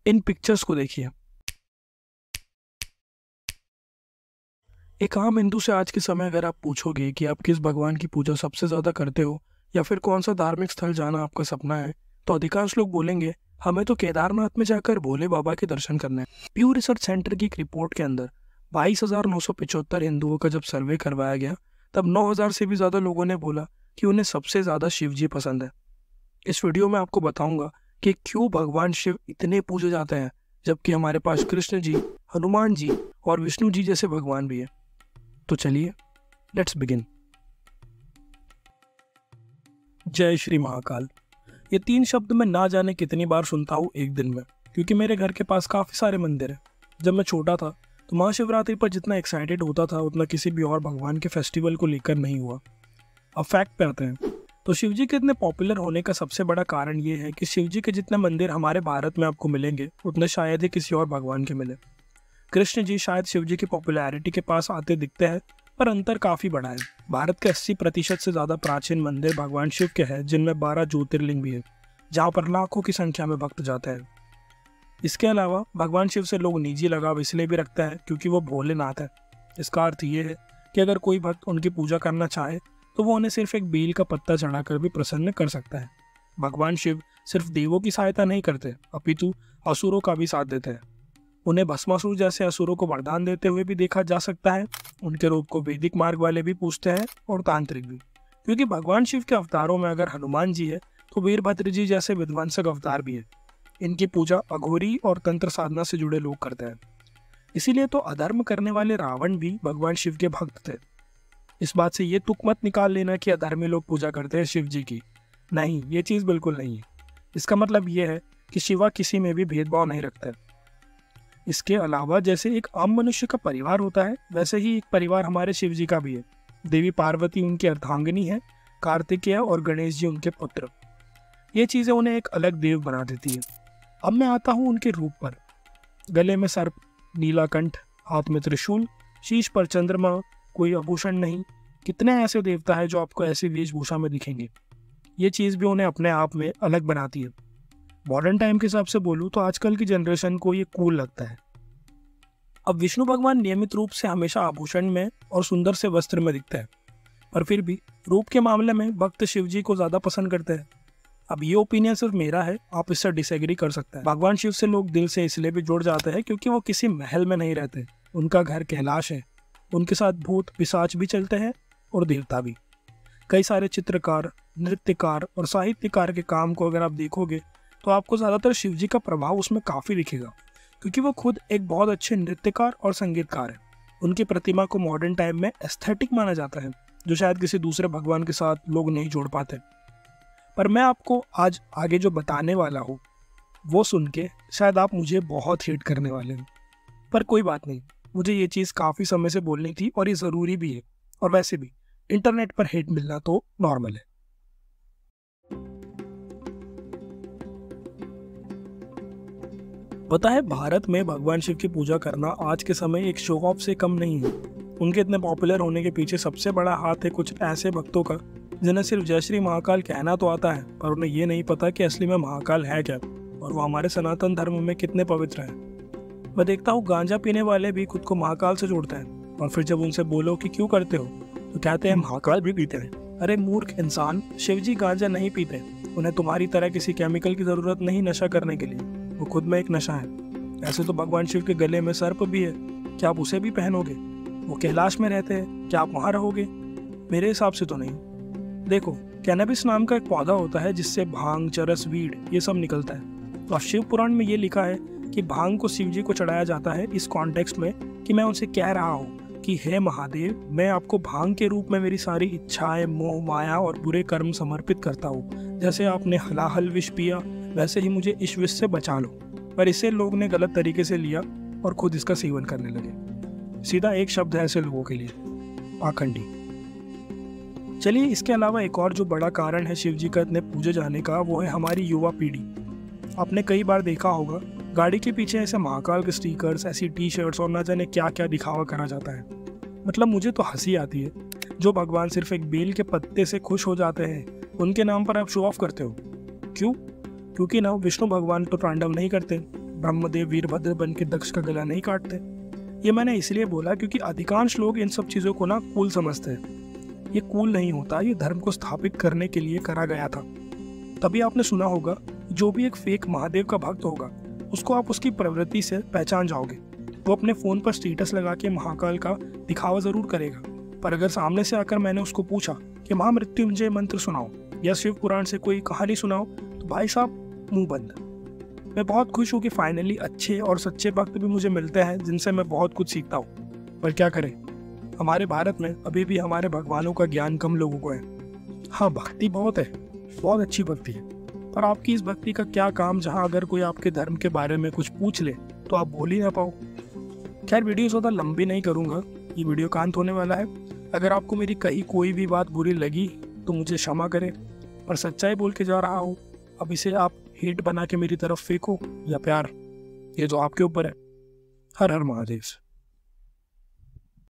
इन pictures को देखिए। एक आम हिंदू से आज के समय अगर आप पूछोगे कि आप किस भगवान की पूजा सबसे ज़्यादा करते हो या फिर कौन सा धार्मिक स्थल जाना आपका सपना है, तो अधिकांश लोग बोलेंगे हमें तो केदारनाथ में जाकर भोले बाबा के दर्शन करना है। प्यू रिसर्च सेंटर की एक रिपोर्ट के अंदर 22,975 हिंदुओं का जब सर्वे करवाया गया, तब 9,000 से भी ज़्यादा लोगों ने बोला कि उन्हें सबसे ज़्यादा शिव जी पसंद है। इस वीडियो में आपको बताऊंगा कि क्यों भगवान शिव इतने पूजे जाते हैं, जबकि हमारे पास कृष्ण जी, हनुमान जी और विष्णु जी जैसे भगवान भी है। तो चलिए लेट्स बिगिन। जय श्री महाकाल। ये 3 शब्द मैं ना जाने कितनी बार सुनता हूँ एक दिन में, क्योंकि मेरे घर के पास काफ़ी सारे मंदिर हैं। जब मैं छोटा था तो महाशिवरात्रि पर जितना एक्साइटेड होता था उतना किसी भी और भगवान के फेस्टिवल को लेकर नहीं हुआ। अब फैक्ट पे आते हैं तो शिवजी के इतने पॉपुलर होने का सबसे बड़ा कारण ये है कि शिवजी के जितने मंदिर हमारे भारत में आपको मिलेंगे उतने शायद ही किसी और भगवान के मिले। कृष्ण जी शायद शिवजी की पॉपुलैरिटी के पास आते दिखते हैं, पर अंतर काफ़ी बड़ा है। भारत के 80% से ज़्यादा प्राचीन मंदिर भगवान शिव के हैं, जिनमें 12 ज्योतिर्लिंग भी है, जहाँ पर लाखों की संख्या में भक्त जाते हैं। इसके अलावा भगवान शिव से लोग निजी लगाव इसलिए भी रखते हैं क्योंकि वो भोलेनाथ है। इसका अर्थ ये है कि अगर कोई भक्त उनकी पूजा करना चाहे तो वो उन्हें सिर्फ एक बेल का पत्ता चढ़ाकर भी प्रसन्न कर सकता है। भगवान शिव सिर्फ देवों की सहायता नहीं करते, अपितु असुरों का भी साथ देते हैं। उन्हें भस्मासुर जैसे असुरों को वरदान देते हुए भी देखा जा सकता है। उनके रूप को वैदिक मार्ग वाले भी पूछते हैं और तांत्रिक भी, क्योंकि भगवान शिव के अवतारों में अगर हनुमान जी है तो वीरभद्र जी जैसे विध्वंसक अवतार भी है। इनकी पूजा अघोरी और तंत्र साधना से जुड़े लोग करते हैं। इसीलिए तो अधर्म करने वाले रावण भी भगवान शिव के भक्त थे। इस बात से ये तुक मत निकाल लेना कि अधर्मी लोग पूजा करते हैं शिव जी की। नहीं, ये चीज़ बिल्कुल नहीं है। इसका मतलब ये है कि शिवा किसी में भी भेदभाव नहीं रखता है। इसके अलावा जैसे एक आम मनुष्य का परिवार होता है, वैसे ही एक परिवार हमारे शिव जी का भी है। देवी पार्वती उनकी अर्धांगिनी है, कार्तिकेय और गणेश जी उनके पुत्र। ये चीज़ें उन्हें एक अलग देव बना देती है। अब मैं आता हूँ उनके रूप पर। गले में सर्प, नीलाकंठ, हाथ में त्रिशूल, शीश पर चंद्रमा, कोई आभूषण नहीं। कितने ऐसे देवता है जो आपको ऐसी वेशभूषा में दिखेंगे। ये चीज़ भी उन्हें अपने आप में अलग बनाती है। मॉडर्न टाइम के हिसाब से बोलूँ तो आजकल की जनरेशन को ये कूल लगता है। अब विष्णु भगवान नियमित रूप से हमेशा आभूषण में और सुंदर से वस्त्र में दिखते हैं, पर फिर भी रूप के मामले में भक्त शिव जी को ज़्यादा पसंद करते हैं। अब ये ओपिनियन सिर्फ मेरा है, आप इससे डिसएग्री कर सकते हैं। भगवान शिव से लोग दिल से इसलिए भी जुड़ जाते हैं क्योंकि वो किसी महल में नहीं रहते। उनका घर कैलाश है। उनके साथ भूत पिशाच भी चलते हैं और देवता भी। कई सारे चित्रकार, नृत्यकार और साहित्यकार के काम को अगर आप देखोगे तो आपको ज़्यादातर शिव जी का प्रभाव उसमें काफ़ी दिखेगा, क्योंकि वो खुद एक बहुत अच्छे नृत्यकार और संगीतकार हैं। उनकी प्रतिमा को मॉडर्न टाइम में एस्थेटिक माना जाता है, जो शायद किसी दूसरे भगवान के साथ लोग नहीं जोड़ पाते। पर मैं आपको आज आगे जो बताने वाला हूँ वो सुन के शायद आप मुझे बहुत हेट करने वाले हैं, पर कोई बात नहीं। मुझे ये चीज़ काफ़ी समय से बोलनी थी और ये ज़रूरी भी है। और वैसे भी इंटरनेट पर हेट मिलना तो नॉर्मल है। पता है, भारत में भगवान शिव की पूजा करना आज के समय एक शो ऑफ से कम नहीं है। उनके इतने पॉपुलर होने के पीछे सबसे बड़ा हाथ है कुछ ऐसे भक्तों का जिन्हें सिर्फ जय श्री महाकाल कहना तो आता है, पर उन्हें ये नहीं पता कि असली में महाकाल है क्या और वो हमारे सनातन धर्म में कितने पवित्र हैं। मैं देखता हूँ गांजा पीने वाले भी खुद को महाकाल से जोड़ते हैं, और फिर जब उनसे बोलो कि क्यों करते हो तो कहते हैं महाकाल भी पीते हैं। अरे मूर्ख इंसान, शिवजी गांजा नहीं पीते। उन्हें तुम्हारी तरह किसी केमिकल की जरूरत नहीं नशा करने के लिए, वो खुद में एक नशा है। ऐसे तो भगवान शिव के गले में सर्प भी है, क्या आप उसे भी पहनोगे? वो कैलाश में रहते हैं, क्या आप वहाँ रहोगे? मेरे हिसाब से तो नहीं। देखो, कैनबिस नाम का एक पौधा होता है जिससे भांग, चरस, वीड ये सब निकलता है। तो शिव पुराण में ये लिखा है कि भांग को शिव जी को चढ़ाया जाता है इस कॉन्टेक्स्ट में कि मैं उनसे कह रहा हूँ कि हे महादेव, मैं आपको भांग के रूप में मेरी सारी इच्छाएं, मोह, माया और बुरे कर्म समर्पित करता हूँ। जैसे आपने हलाहल विष पिया, वैसे ही मुझे इस विष से बचा लो। पर इसे लोग ने गलत तरीके से लिया और खुद इसका सेवन करने लगे। सीधा एक शब्द है ऐसे लोगों के लिए, पाखंडी। चलिए, इसके अलावा एक और जो बड़ा कारण है शिव जी का इतने पूजे जाने का, वो है हमारी युवा पीढ़ी। आपने कई बार देखा होगा गाड़ी के पीछे ऐसे महाकाल के स्टिकर्स, ऐसी टी शर्ट्स और ना जाने क्या क्या दिखावा करा जाता है। मतलब मुझे तो हंसी आती है। जो भगवान सिर्फ एक बेल के पत्ते से खुश हो जाते हैं, उनके नाम पर आप शो ऑफ करते हो। क्यों? क्योंकि ना विष्णु भगवान तो तांडव नहीं करते, ब्रह्मदेव वीरभद्र बन के दक्ष का गला नहीं काटते। ये मैंने इसलिए बोला क्योंकि अधिकांश लोग इन सब चीज़ों को ना कूल समझते हैं। ये कूल नहीं होता, ये धर्म को स्थापित करने के लिए करा गया था। तभी आपने सुना होगा, जो भी एक फेक महादेव का भक्त होगा उसको आप उसकी प्रवृत्ति से पहचान जाओगे। वो अपने फ़ोन पर स्टेटस लगा के महाकाल का दिखावा ज़रूर करेगा, पर अगर सामने से आकर मैंने उसको पूछा कि महामृत्युंजय मंत्र सुनाओ या शिव पुराण से कोई कहानी सुनाओ, तो भाई साहब मुंह बंद। मैं बहुत खुश हूँ कि फाइनली अच्छे और सच्चे भक्त भी मुझे मिलते हैं जिनसे मैं बहुत कुछ सीखता हूँ। पर क्या करें, हमारे भारत में अभी भी हमारे भगवानों का ज्ञान कम लोगों को है। हाँ, भक्ति बहुत है, बहुत अच्छी भक्ति है, पर आपकी इस भक्ति का क्या काम जहाँ अगर कोई आपके धर्म के बारे में कुछ पूछ ले तो आप बोल ही ना पाओ। खैर, वीडियो ज़्यादा लंबी नहीं करूँगा, ये वीडियो का अंत होने वाला है। अगर आपको मेरी कही कोई भी बात बुरी लगी तो मुझे क्षमा करें, पर सच्चाई बोल के जा रहा हूँ। अब इसे आप हेट बना के मेरी तरफ फेंको या प्यार, ये जो आपके ऊपर है। हर हर महादेव।